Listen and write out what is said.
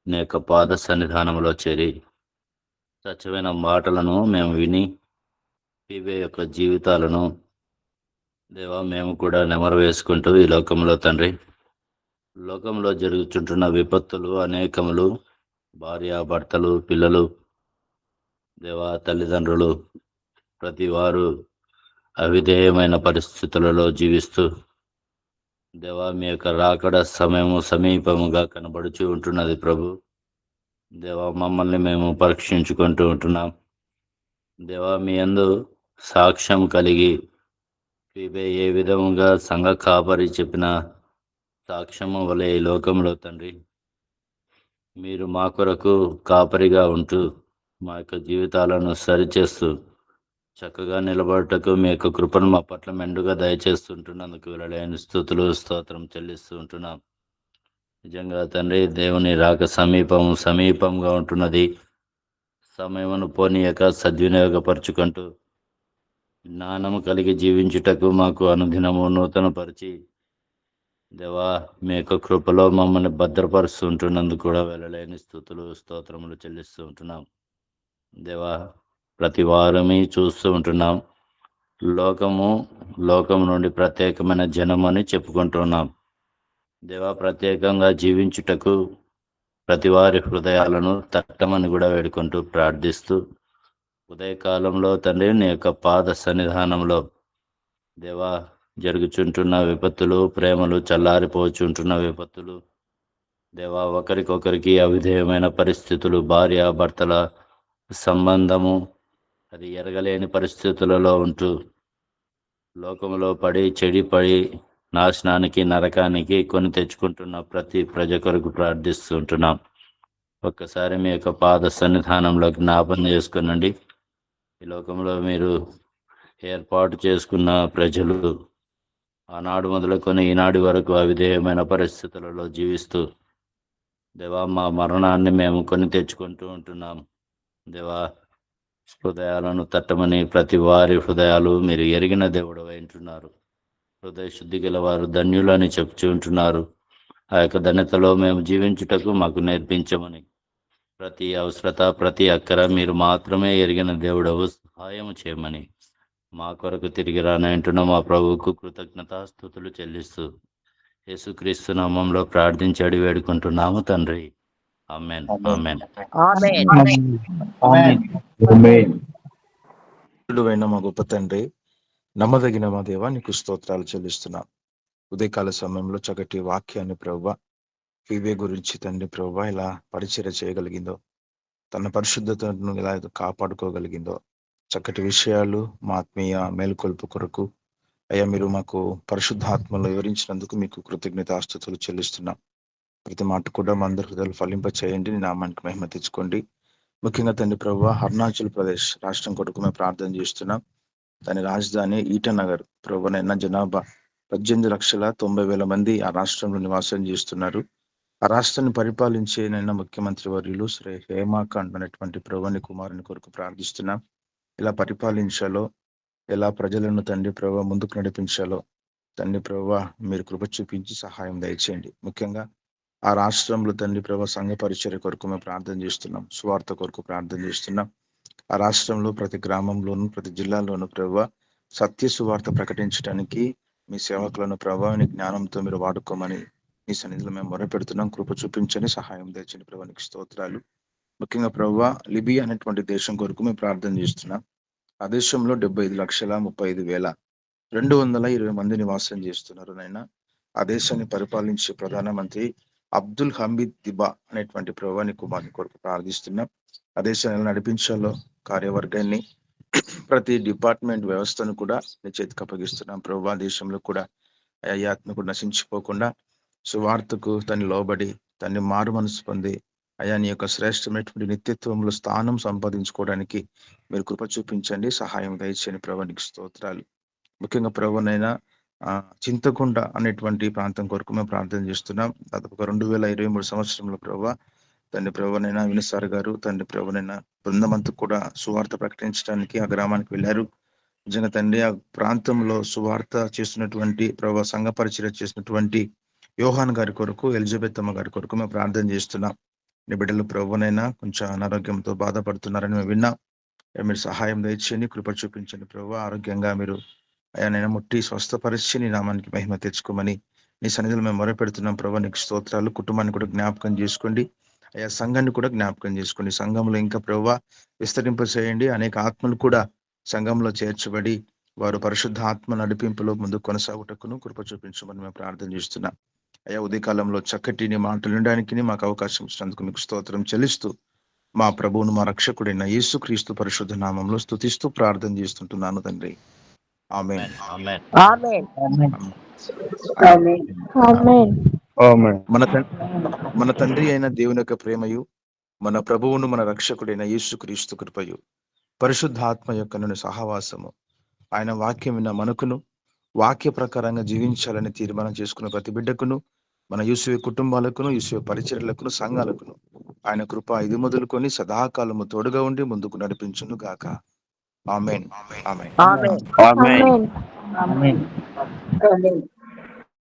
నీ యొక్క పాద సన్నిధానంలో చేరి స్వచ్ఛమైన మాటలను మేము విని ఇవే యొక్క జీవితాలను దేవా మేము కూడా నెమరు వేసుకుంటూ ఈ లోకంలో తండ్రి లోకంలో జరుగుతుంటున్న విపత్తులు అనేకములు, భార్యాభర్తలు, పిల్లలు, దేవా తల్లిదండ్రులు, ప్రతి వారు అవిధేయమైన పరిస్థితులలో జీవిస్తూ దేవా మీ యొక్క రాకడ సమయము సమీపముగా కనబడుచూ ఉంటున్నది ప్రభు. దేవా మమ్మల్ని మేము పరీక్షించుకుంటూ ఉంటున్నాం. దేవా మీ యందు సాక్ష్యం కలిగి ఏ విధముగా సంఘ కాపరి చెప్పిన సాక్ష్యము వలె ఈ లోకంలో తండ్రి మీరు మా కొరకు కాపరిగా ఉంటూ మా యొక్క జీవితాలను సరిచేస్తూ చక్కగా నిలబడటకు మీ యొక్క కృపను మా పట్ల మెండుగా దయచేస్తుంటున్నందుకు వెళ్ళలేని స్థుతులు స్తోత్రం చెల్లిస్తూ ఉంటున్నాం. నిజంగా తండ్రి దేవుని రాక సమీపంగా ఉంటున్నది. సమయమును పోనీయక సద్వినియోగపరుచుకుంటూ జ్ఞానము కలిగి జీవించుటకు మాకు అనుదినము నూతనపరిచి దేవా మీ యొక్క కృపలో మమ్మల్ని భద్రపరుస్తుంటున్నందుకు కూడా వెళ్ళలేని స్థుతులు స్తోత్రములు చెల్లిస్తూ ఉంటున్నాం. దేవా ప్రతి వారమే చూస్తూ ఉంటున్నాం. లోకం నుండి ప్రత్యేకమైన జనం అని చెప్పుకుంటున్నాం. దేవా ప్రత్యేకంగా జీవించుటకు ప్రతి వారి హృదయాలను తట్టమని కూడా వేడుకుంటూ ప్రార్థిస్తూ ఉదయకాలంలో తండ్రి నీ యొక్క పాద సన్నిధానంలో దేవా జరుగుచుంటున్న విపత్తులు, ప్రేమలు చల్లారిపోచుంటున్న విపత్తులు, దేవా ఒకరికొకరికి అవిధేయమైన పరిస్థితులు, భార్య భర్తల సంబంధము అది ఎరగలేని పరిస్థితులలో ఉంటూ లోకంలో చెడిపడి నాశనానికి నరకానికి కొని తెచ్చుకుంటున్న ప్రతి ప్రజ కొరకు ప్రార్థిస్తుంటున్నాం. ఒక్కసారి మీ యొక్క పాద సన్నిధానంలో జ్ఞాపం చేసుకునండి. ఈ లోకంలో మీరు ఏర్పాటు చేసుకున్న ప్రజలు ఆనాడు మొదలుకొని ఈనాటి వరకు అవిధేయమైన పరిస్థితులలో జీవిస్తూ దేవా మా మరణాన్ని మేము కొని తెచ్చుకుంటూ ఉంటున్నాం. దేవా హృదయాలను తట్టమని ప్రతి వారి హృదయాలు మీరు ఎరిగిన దేవుడు వింటున్నారు. హృదయ శుద్ధి గల వారు ధన్యులని చెప్తూ ఉంటున్నారు. ఆ యొక్క ధన్యతలో మేము జీవించుటకు మాకు నేర్పించమని ప్రతి అవసరత ప్రతి అక్కర మీరు మాత్రమే ఎరిగిన దేవుడవు సహాయం చేయమని మా కొరకు తిరిగి రానంటున్న మా ప్రభువుకు కృతజ్ఞతాస్తుతులు చెల్లిస్తూ యేసుక్రీస్తు నామంలో ప్రార్థించి వేడుకుంటున్నాము తండ్రి. ఆమేన్. ఆమేన్. మా గొప్ప తండ్రి, నమ్మదగిన మా దేవా నీకు స్తోత్రాలు చెల్లిస్తున్నాం. ఉదయకాల సమయంలో చక్కటి వాక్యాన్ని ప్రభువా ఫీబే గురించి తండ్రి ప్రభువా ఇలా పరిచర్య చేయగలిగిందో, తన పరిశుద్ధతను ఇలా కాపాడుకోగలిగిందో, చక్కటి విషయాలు మా ఆత్మీయ మేలుకొల్పు కొరకు అయ్యా మీరు మాకు పరిశుద్ధాత్మలో వివరించినందుకు మీకు కృతజ్ఞతాస్తుతులు చెల్లిస్తున్నాం. ప్రతి మాట కూడా మా అందరి హృదయాలు ఫలింప చేయండి, నామానికి మహిమ తెచ్చుకోండి. ముఖ్యంగా తండ్రి ప్రభువా అరుణాచల్ ప్రదేశ్ రాష్ట్రం కొరకు మేము ప్రార్థన చేస్తున్నాం. దాని రాజధాని ఈటానగర్ ప్రభువనైనా జనాభా 18,90,000 మంది ఆ రాష్ట్రంలో నివాసం చేస్తున్నారు. ఆ రాష్ట్రాన్ని పరిపాలించే నైనా ముఖ్యమంత్రి వర్యులు శ్రీ హేమాఖండ్ అనేటువంటి ప్రభుని కుమారుని కొరకు ప్రార్థిస్తున్నాం. ఎలా పరిపాలించాలో, ఎలా ప్రజలను తండ్రి ప్రభు ముందుకు నడిపించాలో తండ్రి ప్రభు మీరు కృప చూపించి సహాయం దయచేయండి. ముఖ్యంగా ఆ రాష్ట్రంలో తండ్రి ప్రభు సంఘ పరిచర్య కొరకు మేము ప్రార్థన చేస్తున్నాం. సువార్త కొరకు ప్రార్థన చేస్తున్నాం. ఆ రాష్ట్రంలో ప్రతి గ్రామంలోను ప్రతి జిల్లాలోను ప్రభు సత్య సువార్త ప్రకటించడానికి మీ సేవకులను ప్రభావిని జ్ఞానంతో మీరు వాడుకోమని మీ సన్నిధిలో మేము మొరపెడుతున్నాం. కృప చూపించని సహాయం తెచ్చండి ప్రభానికి స్తోత్రాలు. ముఖ్యంగా ప్రభు లిబియా అనేటువంటి దేశం కొరకు మేము ప్రార్థన చేస్తున్నాం. ఆ దేశంలో 75,35,220 మంది నివాసం చేస్తున్నారు. నైనా ఆ దేశాన్ని పరిపాలించే ప్రధానమంత్రి అబ్దుల్ హమీద్ దిబా అనేటువంటి ప్రభుని కుమారుని కొరకు ప్రార్థిస్తున్నాం. ఆ దేశాన్ని నడిపించాలో కార్యవర్గాన్ని ప్రతి డిపార్ట్మెంట్ వ్యవస్థను కూడా నీ చేతికి అప్పగిస్తున్నాం. ప్రభు దేశంలో కూడా ఆత్మ కూడా నశించిపోకుండా సువార్తకు తను లోబడి తన్ని మారు మనసు పొంది అయా నీ యొక్క శ్రేష్టమైనటువంటి నిత్యత్వంలో స్థానం సంపాదించుకోవడానికి మీరు కృప చూపించండి, సహాయం దయచేయండి ప్రభునికి స్తోత్రాలు. ముఖ్యంగా ప్రభునైనా చింతకుంట అనేటువంటి ప్రాంతం కొరకు మేము ప్రార్థన చేస్తున్నాం. దాదాపు 2023 సంవత్సరంలో ప్రభు తండ్రి ప్రభునైనా వినిసార్ గారు తండ్రి ప్రభునైనా బృందమంతా కూడా సువార్త ప్రకటించడానికి ఆ గ్రామానికి వెళ్ళారు. నిజంగా తండ్రి ఆ ప్రాంతంలో సువార్త చేస్తున్నటువంటి ప్రభు సంఘ పరిచర్య చేసినటువంటి యోహాన్ గారి కొరకు, ఎలిజబెత్ అమ్మ గారి కొరకు మేము ప్రార్థన చేస్తున్నాం. నీ బిడ్డలు ప్రభునైనా కొంచెం అనారోగ్యంతో బాధపడుతున్నారని మేము విన్నాం. మీరు సహాయం దయచేయండి, కృప చూపించండి ప్రభు. ఆరోగ్యంగా మీరు అయ్యా నేను ముట్టి స్వస్థపరిచి నీ నామానికి మహిమ తెచ్చుకోమని నీ సన్నిధిలో మేము మొరపెడుతున్నాం ప్రభు. నీకు స్తోత్రాలు. కుటుంబాన్ని కూడా జ్ఞాపకం చేసుకోండి అయ్యా, సంఘాన్ని కూడా జ్ఞాపకం చేసుకోండి. సంఘంలో ఇంకా ప్రభు విస్తరింప చేయండి. అనేక ఆత్మలు కూడా సంఘంలో చేర్చబడి వారు పరిశుద్ధ ఆత్మ నడిపింపులో ముందు కొనసాగుటకును కృప చూపించమని మేము ప్రార్థన చేస్తున్నాం అయ్యా. ఉదయకాలంలో చక్కటి నీ మాటలు వినడానికి మాకు అవకాశం ఇచ్చినందుకు మీకు స్తోత్రం చెల్లిస్తూ మా ప్రభువును మా రక్షకుడైన యేసుక్రీస్తు పరిశుద్ధ నామంలో స్తుతిస్తూ ప్రార్థన చేస్తుంటున్నాను తండ్రి. ఆమేన్. ఆమేన్. ఆమేన్. ఆమేన్. మన తండ్రి అయిన దేవుని యొక్క ప్రేమయు, మన ప్రభువును మన రక్షకుడైన యేసుక్రీస్తు కృపయు, పరిశుద్ధాత్మ యొక్క సహవాసము, ఆయన వాక్యం విన్న మనకును వాక్య ప్రకారంగా జీవించాలని తీర్మానం చేసుకున్న ప్రతి బిడ్డకును, మన యూసుఫ్ కుటుంబాలకును, యూసుఫ్ పరిచర్యలకును, సంఘాలకును ఆయన కృప ఇది మొదలుకొని సదాకాలము తోడుగా ఉండి ముందుకు నడిపించును గాక. ఆమేన్. ఆమేన్. ఆమేన్. ఆమేన్. ఆమేన్.